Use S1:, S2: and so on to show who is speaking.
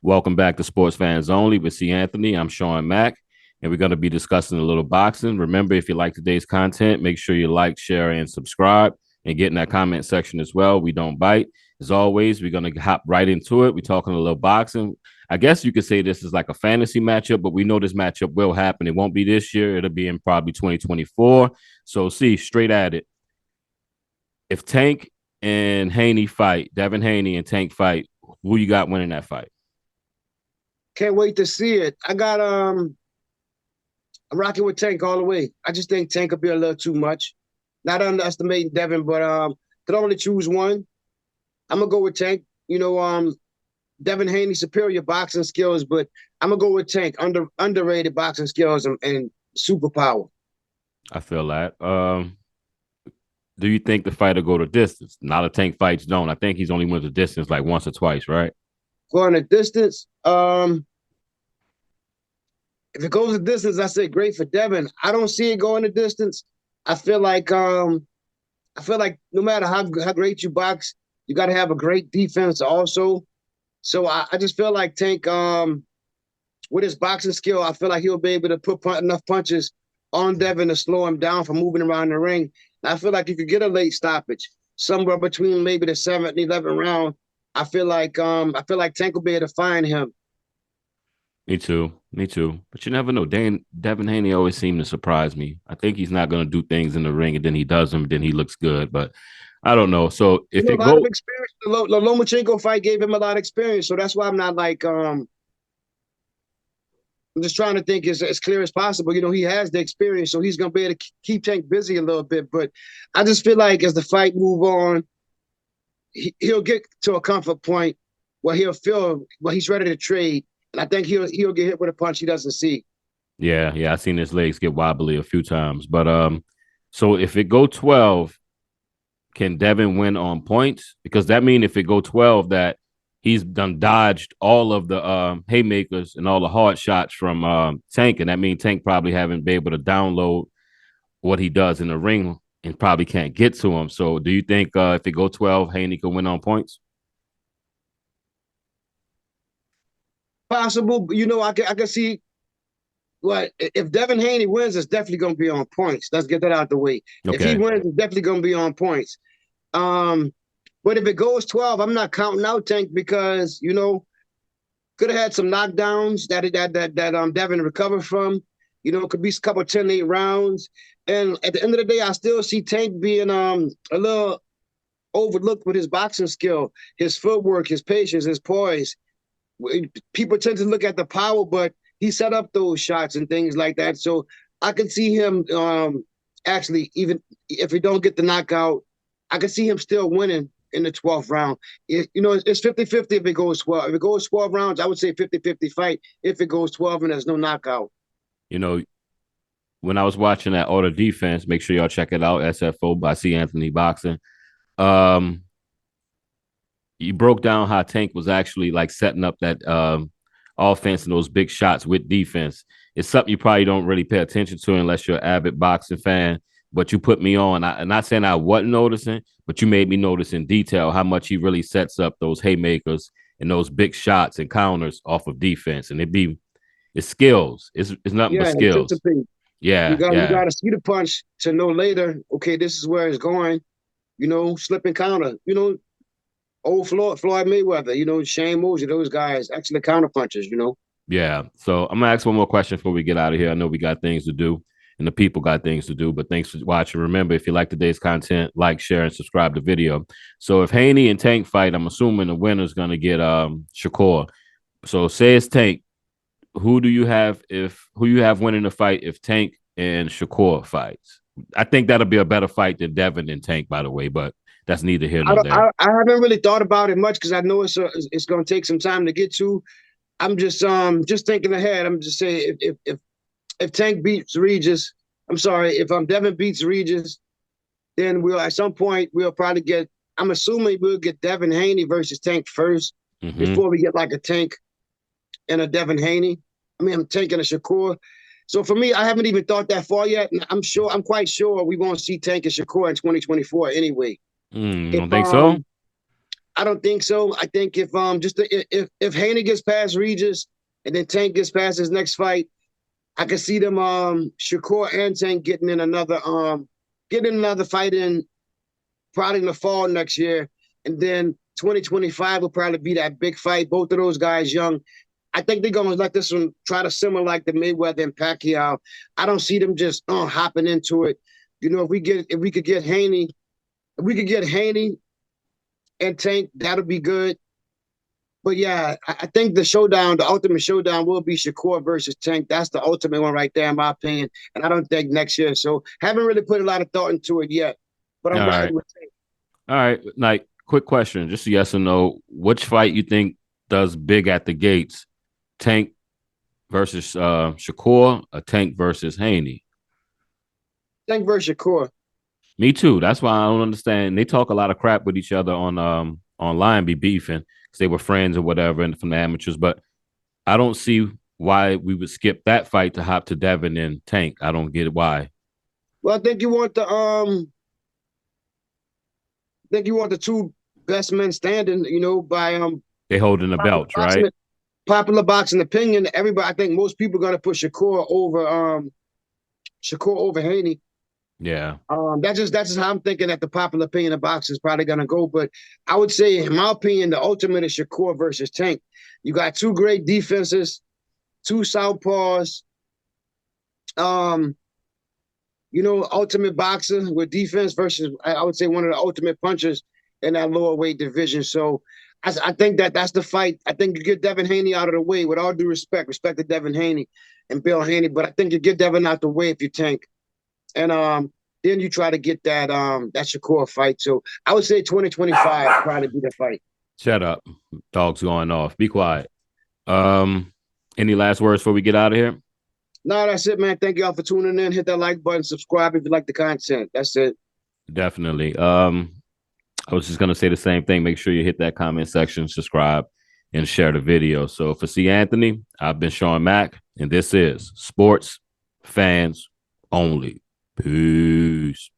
S1: Welcome back to Sports Fans Only with C. Anthony. I'm Sean Mack, and we're going to be discussing a little boxing. Remember, if you like today's content, make sure you like, share, and subscribe, and get in that comment section as well. We don't bite. As always, we're going to hop right into it. We're talking a little boxing. I guess you could say this is like a fantasy matchup, but we know this matchup will happen. It won't be this year. It'll be in probably 2024. So, see, straight at it. If Tank and Haney fight, Devin Haney and Tank fight, who you got winning that fight?
S2: Can't wait to see it. I'm rocking with Tank all the way. I just think Tank could be a little too much. Not underestimating Devin, but could only choose one. I'm gonna go with Tank. Devin Haney superior boxing skills, but I'm gonna go with Tank. Underrated boxing skills and superpower.
S1: I feel that. Do you think the fight will go to distance? Not a Tank fights don't. I think he's only went the distance like once or twice, right?
S2: Going the distance, if it goes the distance, I say great for Devin. I don't see it going the distance. I feel like no matter how great you box, you got to have a great defense also. So I just feel like Tank, with his boxing skill, I feel like he'll be able to put enough punches on Devin to slow him down from moving around the ring. And I feel like you could get a late stoppage somewhere between maybe the 7th and 11th round. I feel like Tank will be able to find him.
S1: Me too. Me too. But you never know. Devin Haney always seemed to surprise me. I think he's not going to do things in the ring, and then he does them, then he looks good. But I don't know. So if
S2: A
S1: it
S2: lot of
S1: go,
S2: experience. The Lomachenko fight gave him a lot of experience, so that's why I'm not like I'm just trying to think as clear as possible. He has the experience, so he's gonna be able to keep Tank busy a little bit. But I just feel like as the fight move on, he'll get to a comfort point where he'll feel where he's ready to trade, and I think he'll get hit with a punch he doesn't see.
S1: yeah, I seen his legs get wobbly a few times. But so if it go 12, can Devin win on points? Because that mean if it go 12, that he's done dodged all of the haymakers and all the hard shots from Tank, and that means Tank probably haven't been able to download what he does in the ring and probably can't get to him. So do you think if it go 12, Haney can win on points?
S2: Possible, but I can see what if Devin Haney wins, it's definitely gonna be on points. Let's get that out the way. If he
S1: Okay.
S2: wins, it's definitely gonna be on points. Um, but if it goes 12, I'm not counting out Tank because could have had some knockdowns that Devin recovered from. It could be a couple of 10-8 rounds. And at the end of the day, I still see Tank being a little overlooked with his boxing skill, his footwork, his patience, his poise. People tend to look at the power, but he set up those shots and things like that. So I can see him actually, even if he don't get the knockout, I can see him still winning in the 12th round. It's 50-50 if it goes 12. If it goes 12 rounds, I would say 50-50 fight. If it goes 12 and there's no knockout.
S1: You know, when I was watching that Order Defense, make sure y'all check it out. SFO by C. Anthony Boxing. Um, you broke down how Tank was actually like setting up that offense and those big shots with defense. It's something you probably don't really pay attention to unless you're an avid boxing fan. But you put me on. I'm not saying I wasn't noticing, but you made me notice in detail how much he really sets up those haymakers and those big shots and counters off of defense. And it's skills. It's nothing but
S2: Yeah,
S1: skills.
S2: anticipate. You
S1: Yeah,
S2: got you
S1: yeah.
S2: got to see the punch to know later. Okay, this is where it's going. Slip and counter. Old Floyd Mayweather. Shane Mosley. Those guys actually counter punches.
S1: Yeah. So I'm gonna ask one more question before we get out of here. I know we got things to do and the people got things to do, but thanks for watching. Remember, if you like today's content, like, share, and subscribe to the video. So if Haney and Tank fight, I'm assuming the winner's gonna get Shakur. So say it's Tank. Who you have winning the fight if Tank and Shakur fights? I think that'll be a better fight than Devin and Tank, by the way, but that's neither here
S2: I
S1: nor
S2: don't,
S1: there.
S2: I haven't really thought about it much because I know it's going to take some time to get to. I'm just thinking ahead. I'm just saying if Tank beats Regis, I'm sorry, if Devin beats Regis, then we'll at some point we'll probably get. I'm assuming we'll get Devin Haney versus Tank first
S1: Mm-hmm.
S2: before we get like a Tank and a Devin Haney. I mean, I'm taking a Shakur. So for me, I haven't even thought that far yet. And I'm quite sure we won't see Tank and Shakur in 2024 anyway.
S1: You
S2: If
S1: don't think so?
S2: I don't think so. I think if if Haney gets past Regis and then Tank gets past his next fight, I could see them Shakur and Tank getting another fight in probably in the fall next year. And then 2025 will probably be that big fight. Both of those guys young. I think they're gonna let this one try to simmer like the Mayweather and Pacquiao. I don't see them just hopping into it. You know, if we could get Haney, if we could get Haney and Tank, that'll be good. But yeah, I think the showdown, the ultimate showdown, will be Shakur versus Tank. That's the ultimate one right there, in my opinion. And I don't think next year. So haven't really put a lot of thought into it yet. But
S1: All
S2: I'm
S1: right.
S2: riding with Tank.
S1: All right. Like, quick question, just a yes or no. Which fight you think does big at the gates? Tank versus Shakur, a Tank versus Haney?
S2: Tank versus Shakur.
S1: Me too. That's why I don't understand. They talk a lot of crap with each other on online, be beefing because they were friends or whatever, and from the amateurs. But I don't see why we would skip that fight to hop to Devin and Tank. I don't get why.
S2: Well, I think you want the two best men standing, you know, by
S1: They holding the
S2: popular
S1: belts, right?
S2: boxing, popular boxing opinion. Everybody, I think most people are gonna put Shakur over Haney.
S1: Yeah.
S2: That's just how I'm thinking that the popular opinion of boxing is probably gonna go. But I would say, in my opinion, the ultimate is Shakur versus Tank. You got two great defenses, two southpaws. Um, you know, ultimate boxer with defense versus I would say one of the ultimate punchers in that lower weight division. So I think that that's the fight. I think you get Devin Haney out of the way. With all due respect to Devin Haney and Bill Haney, but I think you get Devin out the way if you Tank. And then you try to get that Shakur fight. So I would say 2025 probably be the fight.
S1: Shut up. Dog's going off. Be quiet. Um, any last words before we get out of here?
S2: No, that's it, man. Thank y'all for tuning in. Hit that like button, subscribe if you like the content. That's it.
S1: Definitely. I was just gonna say the same thing. Make sure you hit that comment section, subscribe, and share the video. So for C. Anthony, I've been Sean Mack, and this is Sports Fans Only. Peace.